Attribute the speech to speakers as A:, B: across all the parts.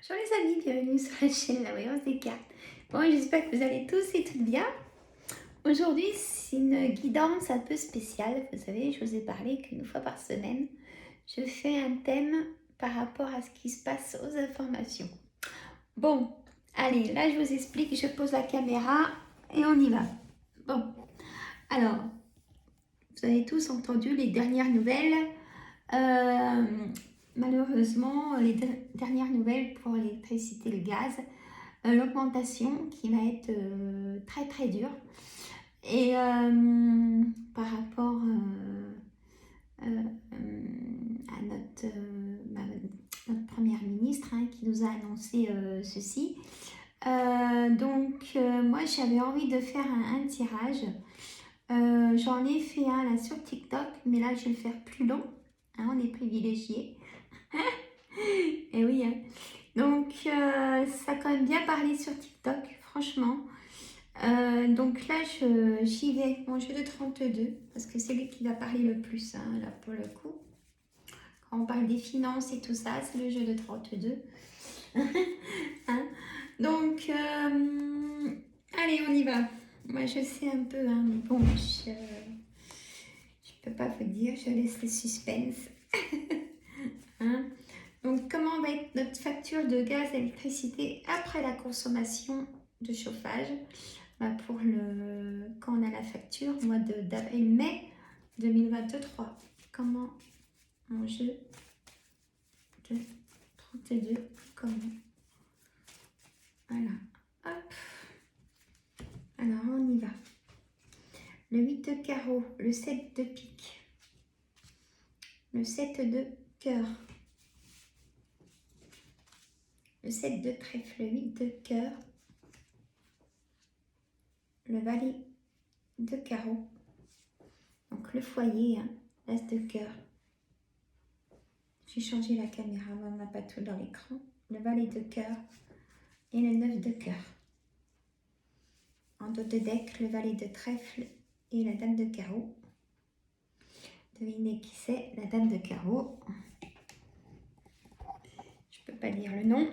A: Bonjour les amis, bienvenue sur la chaîne La Voyance des cartes. Bon, j'espère que vous allez tous et toutes bien. Aujourd'hui, c'est une guidance un peu spéciale. Vous savez, je vous ai parlé qu'une fois par semaine, je fais un thème par rapport à ce qui se passe aux informations. Bon, allez, là je vous explique, je pose la caméra et on y va. Bon, alors, vous avez tous entendu les dernières nouvelles. Malheureusement, les dernières nouvelles pour l'électricité et le gaz, l'augmentation qui va être très très dure. Et par rapport à notre première ministre qui nous a annoncé ceci. Moi j'avais envie de faire un tirage. J'en ai fait un là sur TikTok, mais là je vais le faire plus long. On est privilégiés. Et oui, hein. Donc, ça a quand même bien parlé sur TikTok, franchement. Donc là, j'y vais, mon jeu de 32, parce que c'est lui qui va parler le plus, hein, là, pour le coup. Quand on parle des finances et tout ça, c'est le jeu de 32. Hein. Donc, allez, on y va. Moi, je sais un peu, hein, mais bon, je peux pas vous dire, je laisse le suspense. Hein. Donc, comment va être notre facture de gaz et d'électricité après la consommation de chauffage? Quand on a la facture, mois d'avril-mai 2023. Comment mon jeu de 32, comment? Voilà, hop. Alors, on y va. Le 8 de carreau, le 7 de pique, le 7 de cœur, le 7 de trèfle, le 8 de cœur, le valet de carreau, donc le foyer, hein, l'as de cœur. J'ai changé la caméra, on n'a pas tout dans l'écran. Le valet de cœur et le 9 de cœur. En dos de deck, le valet de trèfle et la dame de carreau. Devinez qui c'est, la dame de carreau. Je ne peux pas lire le nom.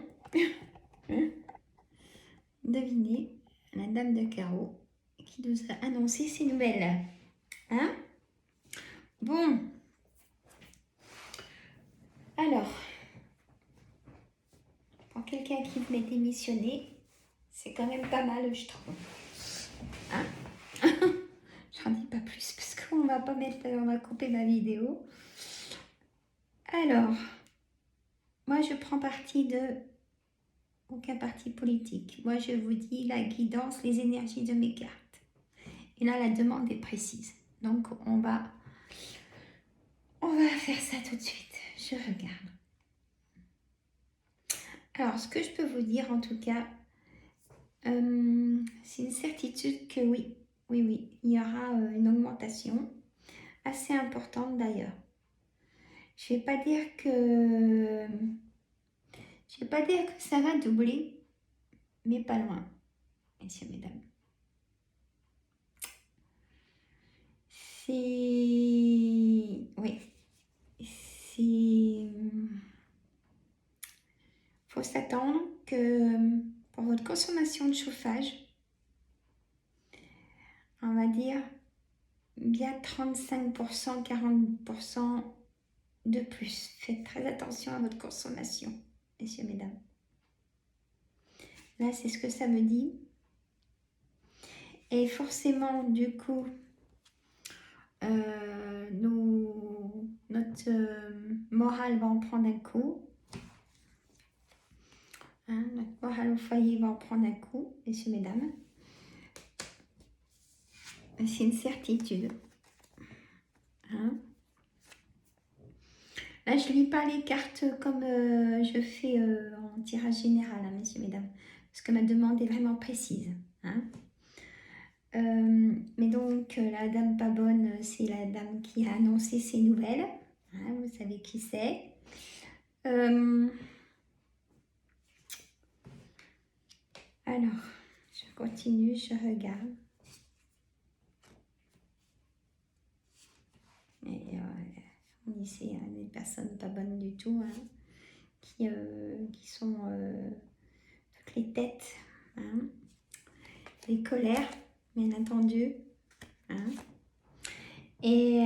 A: Devinez la dame de carreau qui nous a annoncé ces nouvelles. Hein? Bon. Alors, pour quelqu'un qui venait démissionner, c'est quand même pas mal, je trouve. Hein? J'en dis pas plus parce qu'on va pas mettre, on va couper ma vidéo. Alors, moi je prends parti de aucun parti politique. Moi je vous dis la guidance, les énergies de mes cartes. Et là la demande est précise. Donc on va faire ça tout de suite. Je regarde. Alors ce que je peux vous dire en tout cas, c'est une certitude que oui, il y aura une augmentation assez importante d'ailleurs. Je ne vais pas dire que ça va doubler, mais pas loin, messieurs, mesdames. Faut s'attendre que pour votre consommation de chauffage, on va dire bien 35%, 40% de plus. Faites très attention à votre consommation, messieurs, mesdames. Là, c'est ce que ça me dit. Et forcément, du coup, notre morale va en prendre un coup. Hein, notre morale au foyer va en prendre un coup, messieurs, mesdames. C'est une certitude. Hein. Là, je ne lis pas les cartes comme je fais en tirage général, hein, messieurs, mesdames, parce que ma demande est vraiment précise. Hein. Mais donc, la dame pas bonne, c'est la dame qui a annoncé ces nouvelles. Hein, vous savez qui c'est. Alors, je continue, je regarde. Et on y sait, hein, des personnes pas bonnes du tout, hein, qui sont toutes les têtes, hein, les colères, bien entendu. Hein. Et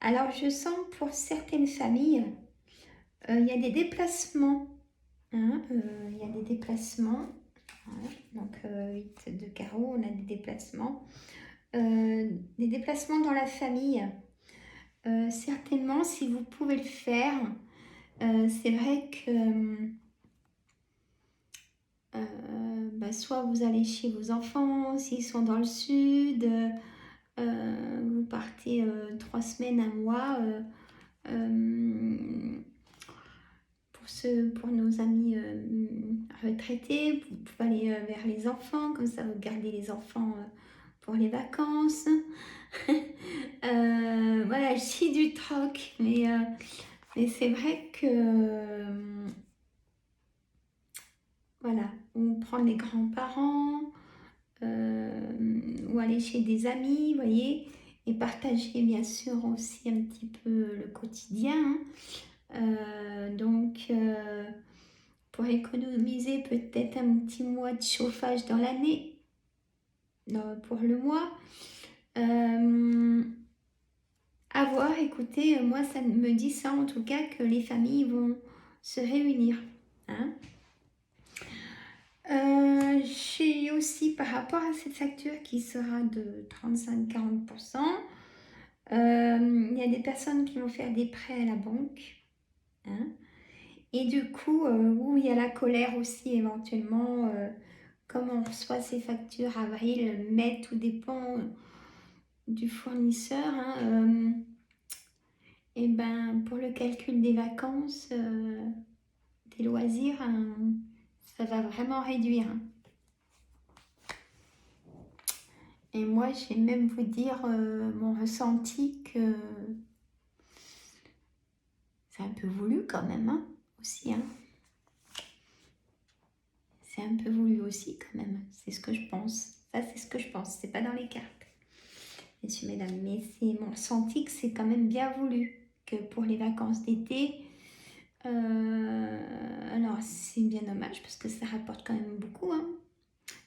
A: alors, je sens pour certaines familles, il y a des déplacements. Hein, il y a des déplacements. Voilà. Donc, 8 de carreau, on a des déplacements. Des déplacements dans la famille. Certainement, si vous pouvez le faire, c'est vrai que soit vous allez chez vos enfants, s'ils sont dans le sud, vous partez 3 semaines, un mois. Pour nos amis retraités, vous pouvez aller vers les enfants, comme ça vous gardez les enfants pour les vacances. Voilà, je dis du troc, mais c'est vrai que voilà, ou prendre les grands-parents, ou aller chez des amis, vous voyez, et partager bien sûr aussi un petit peu le quotidien. Donc, pour économiser peut-être un petit mois de chauffage dans l'année, pour le mois, à voir, écoutez, moi ça me dit ça en tout cas, que les familles vont se réunir. Hein. J'ai aussi par rapport à cette facture qui sera de 35-40%, il y a des personnes qui vont faire des prêts à la banque. Hein. Et du coup, où il y a la colère aussi éventuellement, comme on reçoit ces factures avril, mai, tout dépend du fournisseur. Hein, et ben pour le calcul des vacances, des loisirs, hein, ça va vraiment réduire. Hein. Et moi, je vais même vous dire mon ressenti que c'est un peu voulu quand même, hein, aussi. Hein. C'est un peu voulu aussi quand même, c'est ce que je pense. Ça, c'est ce que je pense, c'est pas dans les cartes. Messieurs, mesdames, mais c'est mon ressenti que c'est quand même bien voulu, que pour les vacances d'été, alors c'est bien dommage parce que ça rapporte quand même beaucoup, hein.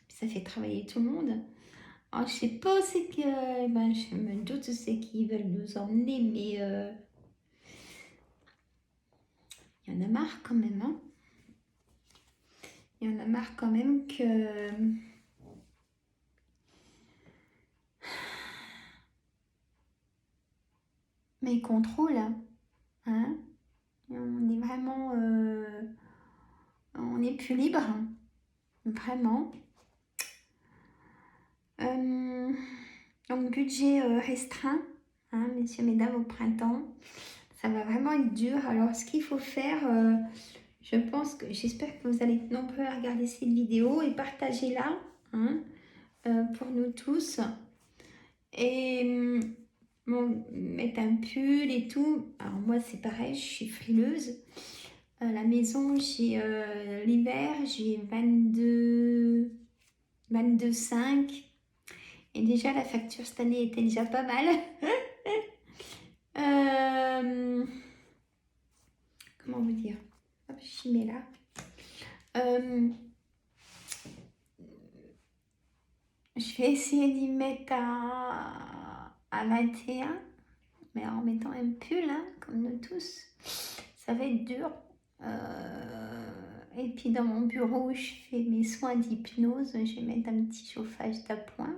A: Ça fait travailler tout le monde. Alors, je sais pas, c'est que, je me doute c'est qu'ils veulent nous emmener, mais il y en a marre quand même, hein. Il y en a marre quand même que mes contrôles, hein, on est vraiment, on n'est plus libre, hein, vraiment. Donc budget restreint, hein, messieurs, mesdames, au printemps. Ça va vraiment être dur. Alors ce qu'il faut faire, je pense que j'espère que vous allez être nombreux à regarder cette vidéo et partagez-la, hein, pour nous tous. Et bon, mettre un pull et tout. Alors moi c'est pareil, je suis frileuse. À la maison, j'ai l'hiver, j'ai 22,5. Et déjà, la facture cette année était déjà pas mal. Comment vous dire? Hop, je mets là. Je vais essayer d'y mettre à 21, mais en mettant un pull, hein, comme nous tous. Ça va être dur. Et puis dans mon bureau où je fais mes soins d'hypnose, je vais mettre un petit chauffage d'appoint.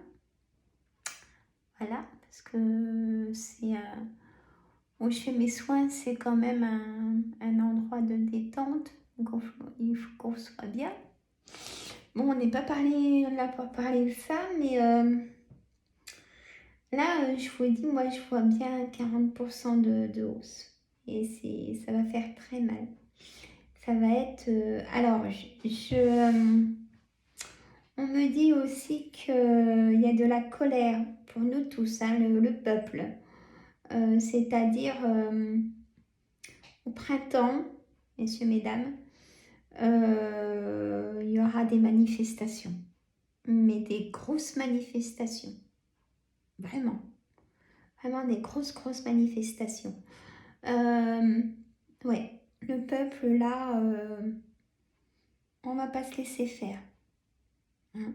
A: Voilà, parce que c'est où je fais mes soins, c'est quand même un endroit de détente. Donc il faut qu'on soit bien. Bon, on n'a pas parlé de ça, mais là, je vous dis, moi, je vois bien 40% de hausse. Et ça va faire très mal. Ça va être... alors, on me dit aussi qu'il y a de la colère pour nous tous, hein, le peuple. C'est-à-dire, au printemps, messieurs, mesdames, il y aura des manifestations. Mais des grosses manifestations. Vraiment. Vraiment des grosses manifestations. Ouais. le peuple, là, on va pas se laisser faire. Hein.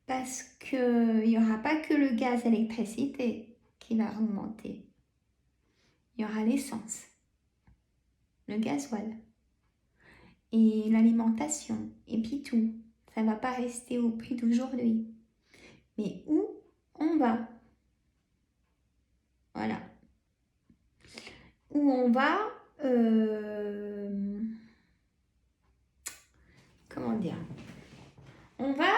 A: Parce qu'il n'y aura pas que le gaz et l'électricité qui va augmenter. Il y aura l'essence, le gasoil et l'alimentation et puis tout. Ça ne va pas rester au prix d'aujourd'hui. Mais où on va? Voilà. Où on va, comment dire? On va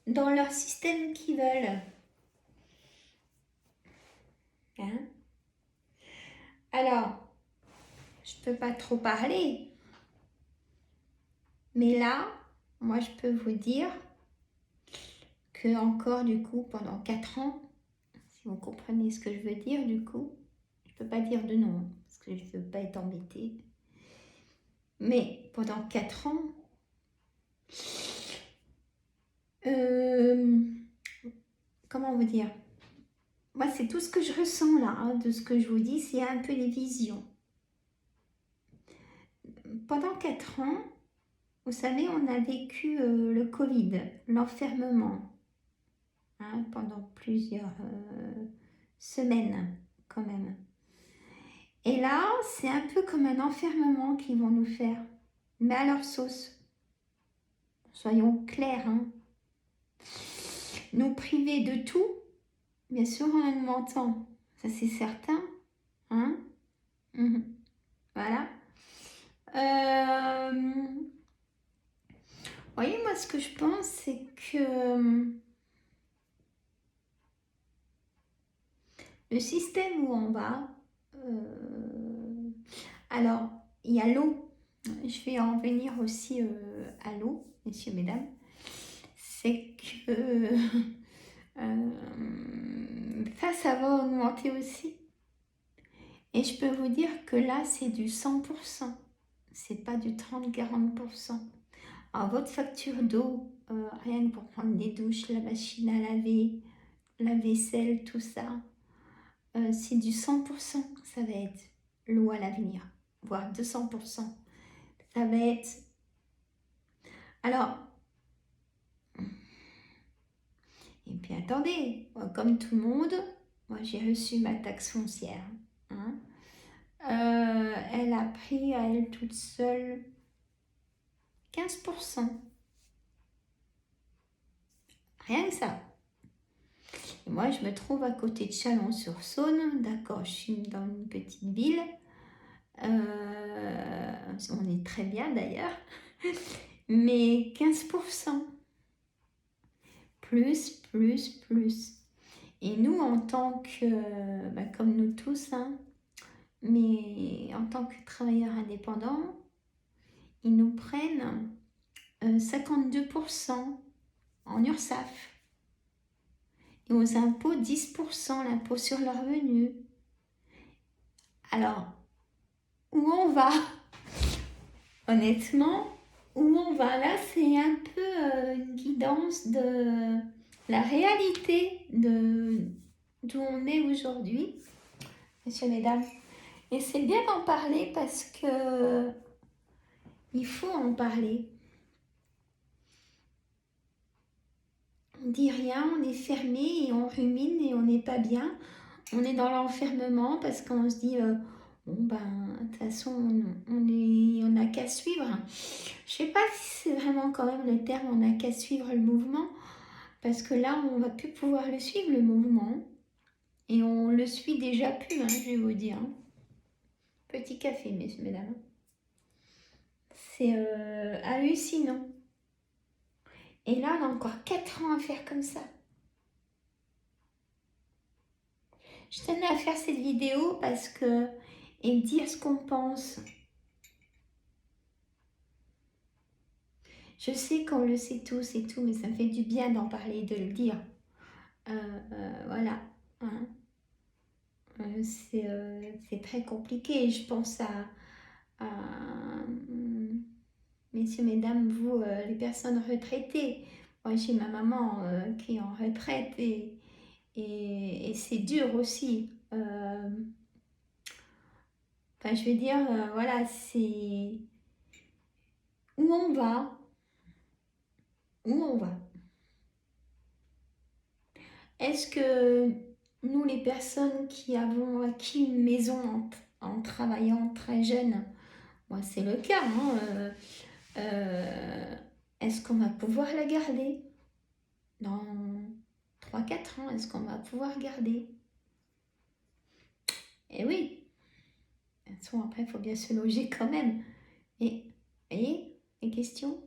A: dans leur système qu'ils veulent. Hein? Alors, je peux pas trop parler. Mais là, moi, je peux vous dire que encore, du coup, pendant 4 ans, si vous comprenez ce que je veux dire, du coup, je peux pas dire de nom, parce que je veux pas être embêtée. Mais pendant 4 ans, comment vous dire? Moi, c'est tout ce que je ressens là, hein, de ce que je vous dis, c'est un peu des visions. Pendant 4 ans, vous savez, on a vécu le Covid, l'enfermement, hein, pendant plusieurs semaines quand même. Et là, c'est un peu comme un enfermement qu'ils vont nous faire, mais à leur sauce. Soyons clairs, hein. Nous priver de tout, bien sûr en augmentant, ça c'est certain, hein. Voilà. Vous voyez, moi ce que je pense, c'est que le système où on va, alors il y a l'eau, je vais en venir aussi à l'eau, messieurs, mesdames, c'est que ça va augmenter aussi. Et je peux vous dire que là, c'est du 100%. C'est pas du 30-40%. Alors, votre facture d'eau, rien que pour prendre des douches, la machine à laver, la vaisselle, tout ça, c'est du 100%. Ça va être l'eau à l'avenir, voire 200%. Ça va être... Alors, et puis attendez, moi, comme tout le monde, moi j'ai reçu ma taxe foncière. Hein. Elle a pris à elle toute seule 15%. Rien que ça. Et moi, je me trouve à côté de Chalon-sur-Saône. D'accord, je suis dans une petite ville. On est très bien d'ailleurs. Mais 15%. Plus. Et nous, en tant que, comme nous tous, hein, mais en tant que travailleurs indépendants, ils nous prennent 52% en URSSAF. Et aux impôts, 10%, l'impôt sur le revenu. Alors, où on va? Honnêtement, où on va là, c'est un peu une guidance de la réalité d'où on est aujourd'hui, messieurs, mesdames. Et c'est bien d'en parler parce que il faut en parler. On dit rien, on est fermé et on rumine et on n'est pas bien. On est dans l'enfermement parce qu'on se dit bon de toute façon on n'a qu'à suivre. Je sais pas si c'est vraiment quand même le terme, on n'a qu'à suivre le mouvement, parce que là on va plus pouvoir le suivre, le mouvement, et on le suit déjà plus, hein, je vais vous dire. Petit café, messieurs, mesdames. C'est hallucinant. Et là, on a encore 4 ans à faire comme ça. Je tenais à faire cette vidéo parce que... et dire ce qu'on pense. Je sais qu'on le sait tous et tout, mais ça me fait du bien d'en parler, de le dire. Voilà. Hein. C'est très compliqué. Je pense à messieurs, mesdames, vous, les personnes retraitées. Moi, j'ai ma maman qui est en retraite et c'est dur aussi. Enfin, je veux dire, voilà, c'est où on va, où on va. Est-ce que nous, les personnes qui avons acquis une maison en travaillant très jeune, moi c'est le cas, hein, est-ce qu'on va pouvoir la garder dans 3 4 ans? Est-ce qu'on va pouvoir garder? Eh oui, de toute façon, après, il faut bien se loger quand même. Et, vous voyez, les questions?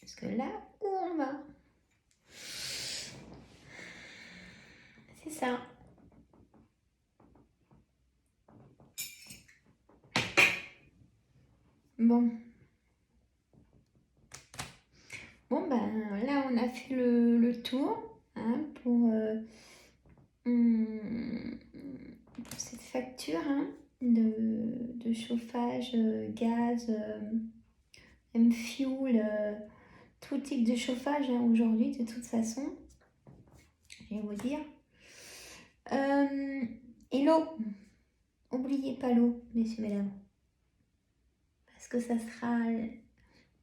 A: Parce que là, où on va? C'est ça. Bon. Bon, ben là, on a fait le tour, hein, hum, pour cette facture, hein, de chauffage, gaz, même fuel, tout type de chauffage, hein, aujourd'hui, de toute façon. Je vais vous dire. Et l'eau. N'oubliez pas l'eau, messieurs, mesdames. Parce que ça sera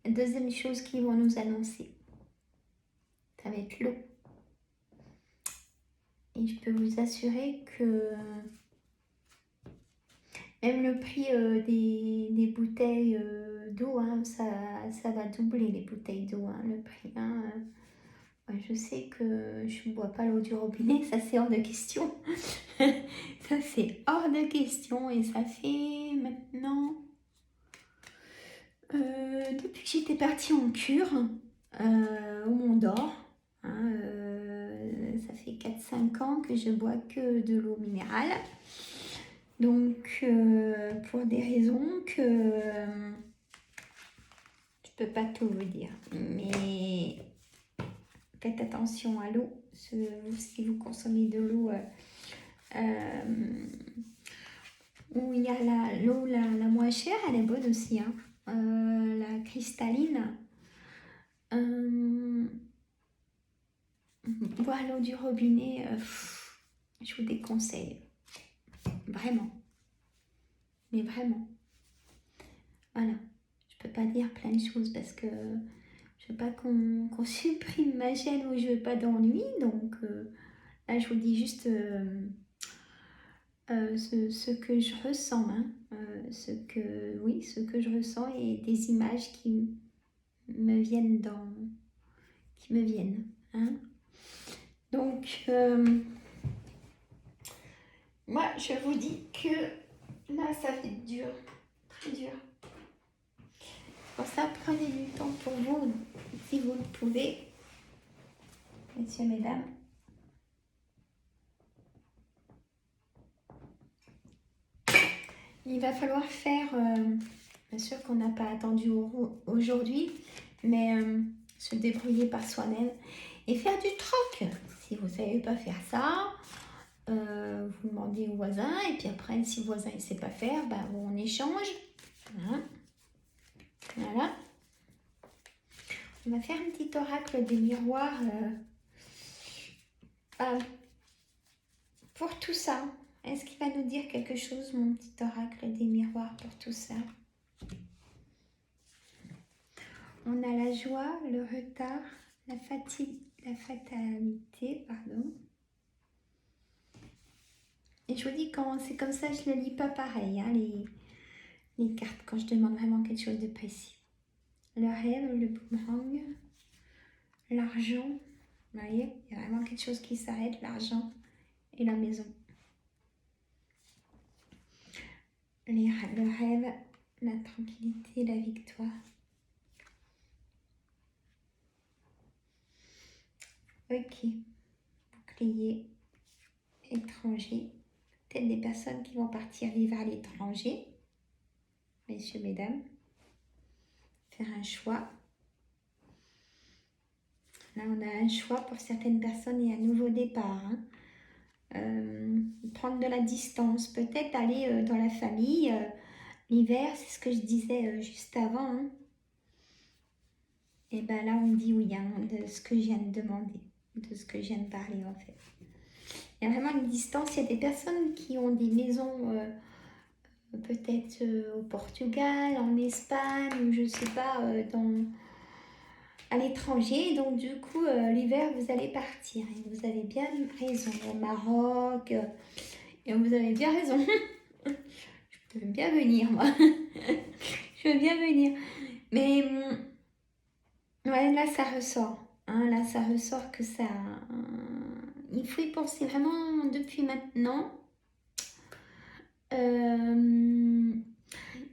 A: la deuxième chose qu'ils vont nous annoncer. Ça va être l'eau. Et je peux vous assurer que même le prix des bouteilles d'eau, hein, ça va doubler les bouteilles d'eau, hein, le prix. Hein. Ouais, je sais que je ne bois pas l'eau du robinet, ça c'est hors de question. Ça c'est hors de question et ça fait maintenant, depuis que j'étais partie en cure au Mont d'Or, hein, ça fait 4 5 ans que je bois que de l'eau minérale. Donc, pour des raisons que je peux pas tout vous dire, mais faites attention à l'eau. Si vous consommez de l'eau où il y a l'eau la moins chère, elle est bonne aussi, hein. La cristalline. Boire l'eau du robinet, je vous déconseille. Vraiment. Mais vraiment. Voilà. Je peux pas dire plein de choses parce que je veux pas qu'on supprime ma chaîne où je veux pas d'ennui. Donc là, je vous dis juste ce que je ressens. Hein. Ce que je ressens et des images qui me viennent Hein. Donc, moi, je vous dis que là, ça va être dur. Très dur. Pour ça, prenez du temps pour vous, si vous le pouvez, messieurs, mesdames. Il va falloir faire, bien sûr qu'on n'a pas attendu aujourd'hui, mais se débrouiller par soi-même et faire du troc. Si vous ne savez pas faire ça, vous demandez au voisin et puis après, si le voisin ne sait pas faire, on échange. Hein. Voilà. On va faire un petit oracle des miroirs pour tout ça. Est-ce qu'il va nous dire quelque chose, mon petit oracle des miroirs, pour tout ça? On a la joie, le retard, la fatalité, pardon. Et je vous dis, quand c'est comme ça, je ne le lis pas pareil, hein, les cartes, quand je demande vraiment quelque chose de précis. Le rêve, le boomerang, l'argent, vous voyez, il y a vraiment quelque chose qui s'arrête, l'argent et la maison. Le rêve, la tranquillité, la victoire. Ok, bouclier, étranger. Peut-être des personnes qui vont partir vivre à l'étranger. Messieurs, mesdames. Faire un choix. Là, on a un choix pour certaines personnes et un nouveau départ. Hein. Prendre de la distance. Peut-être aller dans la famille. L'hiver, c'est ce que je disais juste avant. Hein. Et bien là, on me dit oui, hein, de ce que je viens de demander. De ce que je viens de parler, en fait. Il y a vraiment une distance. Il y a des personnes qui ont des maisons peut-être au Portugal, en Espagne, ou je sais pas, à l'étranger. Donc du coup, l'hiver, vous allez partir. Et vous avez bien raison. Au Maroc, et vous avez bien raison. Je veux bien venir, moi. Je veux bien venir. Mais ouais, là, ça ressort. Hein, là, ça ressort que ça... il faut y penser vraiment depuis maintenant.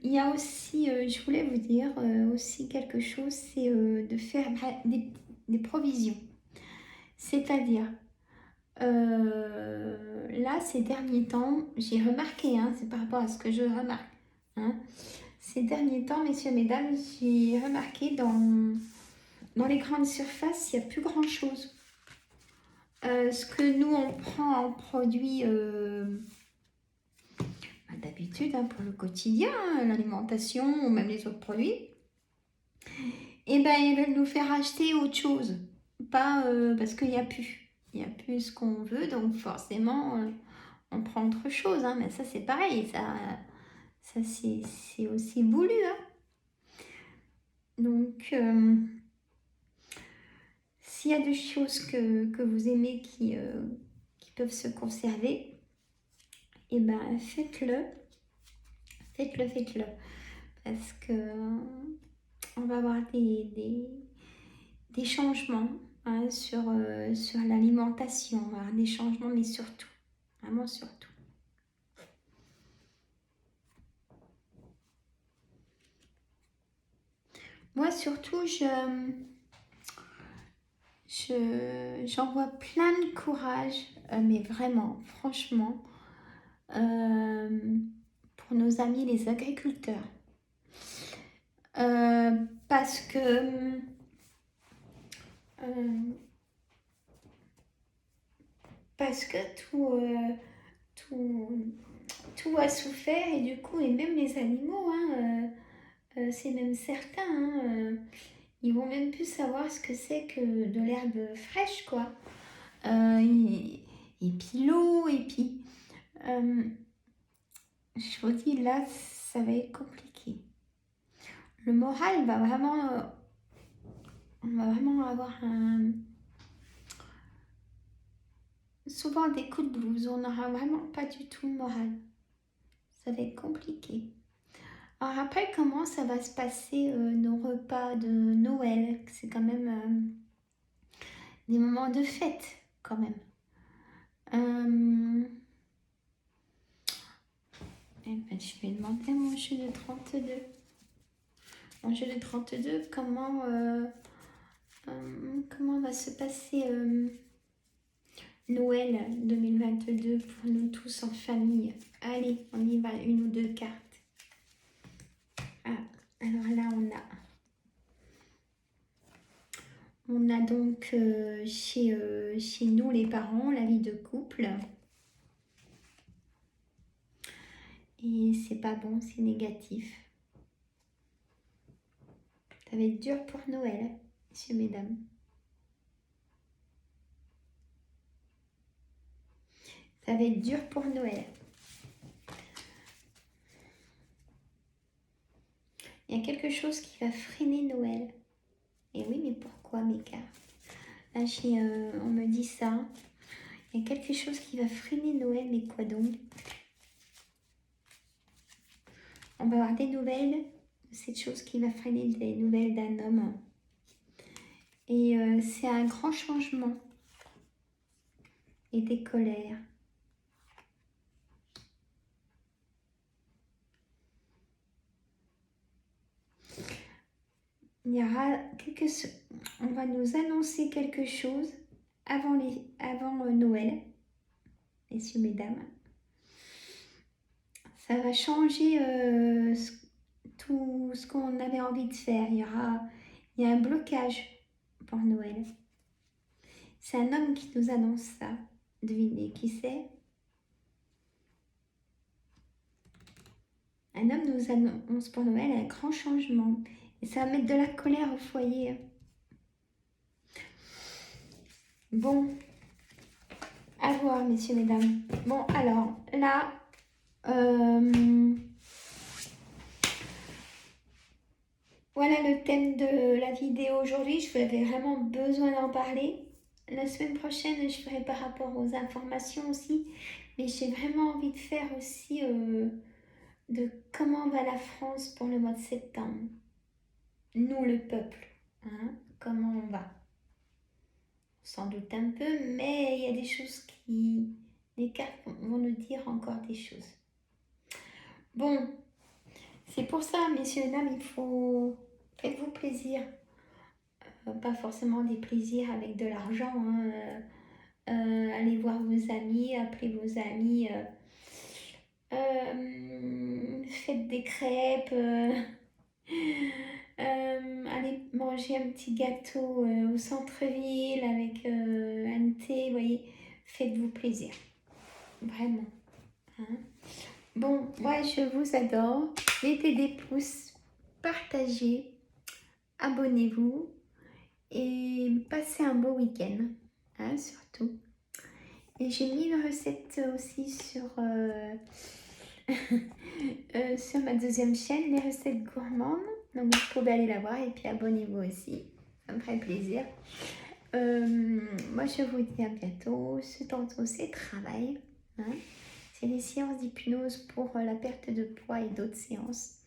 A: Il y a aussi, je voulais vous dire aussi quelque chose, c'est de faire des provisions. C'est-à-dire, là, ces derniers temps, j'ai remarqué, hein, c'est par rapport à ce que je remarque, hein, ces derniers temps, messieurs, mesdames, j'ai remarqué dans les grandes surfaces, il n'y a plus grand-chose. Ce que nous, on prend en produit d'habitude hein, pour le quotidien, hein, l'alimentation ou même les autres produits, et ben ils veulent nous faire acheter autre chose. Pas parce qu'il n'y a plus. Il n'y a plus ce qu'on veut, donc forcément, on prend autre chose. Hein, mais ça, c'est pareil. Ça c'est aussi voulu. Hein. Donc, s'il y a des choses que vous aimez qui peuvent se conserver, et ben faites-le. Faites-le. Parce que on va avoir des changements hein, sur l'alimentation. On va avoir des changements, mais surtout, vraiment surtout. Moi, surtout, j'envoie plein de courage, mais vraiment, franchement, pour nos amis les agriculteurs. Parce que tout a souffert et du coup, et même les animaux, hein, c'est même certain, hein, ils vont même plus savoir ce que c'est que de l'herbe fraîche, quoi. Et puis l'eau, et puis... je vous dis, là, ça va être compliqué. Le moral va vraiment... on va vraiment avoir souvent des coups de blues. On n'aura vraiment pas du tout le moral. Ça va être compliqué. Alors après, comment ça va se passer nos repas de Noël? C'est quand même des moments de fête, quand même. Eh ben, je vais demander à mon jeu de 32. Mon jeu de 32, comment va se passer Noël 2022 pour nous tous en famille? Allez, on y va, une ou deux cartes. Ah, alors là, on a donc chez nous les parents, la vie de couple. Et c'est pas bon, c'est négatif. Ça va être dur pour Noël, messieurs, mesdames. Ça va être dur pour Noël. Il y a quelque chose qui va freiner Noël. Et oui, mais pourquoi mes cartes? Là, on me dit ça. Il y a quelque chose qui va freiner Noël, mais quoi donc? On va avoir des nouvelles. Cette chose qui va freiner des nouvelles d'un homme. Et c'est un grand changement. Et des colères. Il y aura on va nous annoncer quelque chose avant Noël, messieurs, mesdames. Ça va changer tout ce qu'on avait envie de faire. Il y a un blocage pour Noël. C'est un homme qui nous annonce ça. Devinez qui c'est? Un homme nous annonce pour Noël un grand changement. Et ça va mettre de la colère au foyer. Bon. À voir, messieurs, mesdames. Bon, alors, là, voilà le thème de la vidéo aujourd'hui. Je avais vraiment besoin d'en parler. La semaine prochaine, je ferai par rapport aux informations aussi. Mais j'ai vraiment envie de faire aussi de comment va la France pour le mois de septembre. Nous, le peuple, hein, comment on va. Sans doute un peu, mais il y a des choses qui... Les cartes vont nous dire encore des choses. Bon, c'est pour ça, messieurs et dames, il faut... Faites-vous plaisir. Pas forcément des plaisirs avec de l'argent. Hein. Allez voir vos amis, appelez vos amis. Faites des crêpes. Allez manger un petit gâteau au centre-ville avec un thé. Vous voyez, faites-vous plaisir. Vraiment. Hein. Bon, moi je vous adore. Mettez des pouces, partagez, abonnez-vous et passez un beau week-end, hein, surtout. Et j'ai mis une recette aussi sur, sur ma deuxième chaîne, les recettes gourmandes. Donc vous pouvez aller la voir et puis abonnez-vous aussi, ça me ferait plaisir. Moi je vous dis à bientôt. Ce tantôt c'est travail, hein. C'est les séances d'hypnose pour la perte de poids et d'autres séances.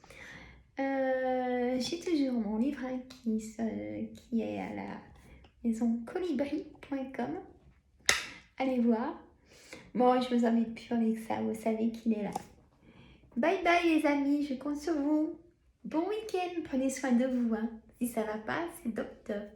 A: J'ai toujours mon livre hein, qui est à la maison colibri.com. Allez voir. Bon, je vous invite plus avec ça, vous savez qu'il est là. Bye bye les amis, je compte sur vous. Bon week-end, prenez soin de vous. Hein. Si ça va pas, c'est docteur.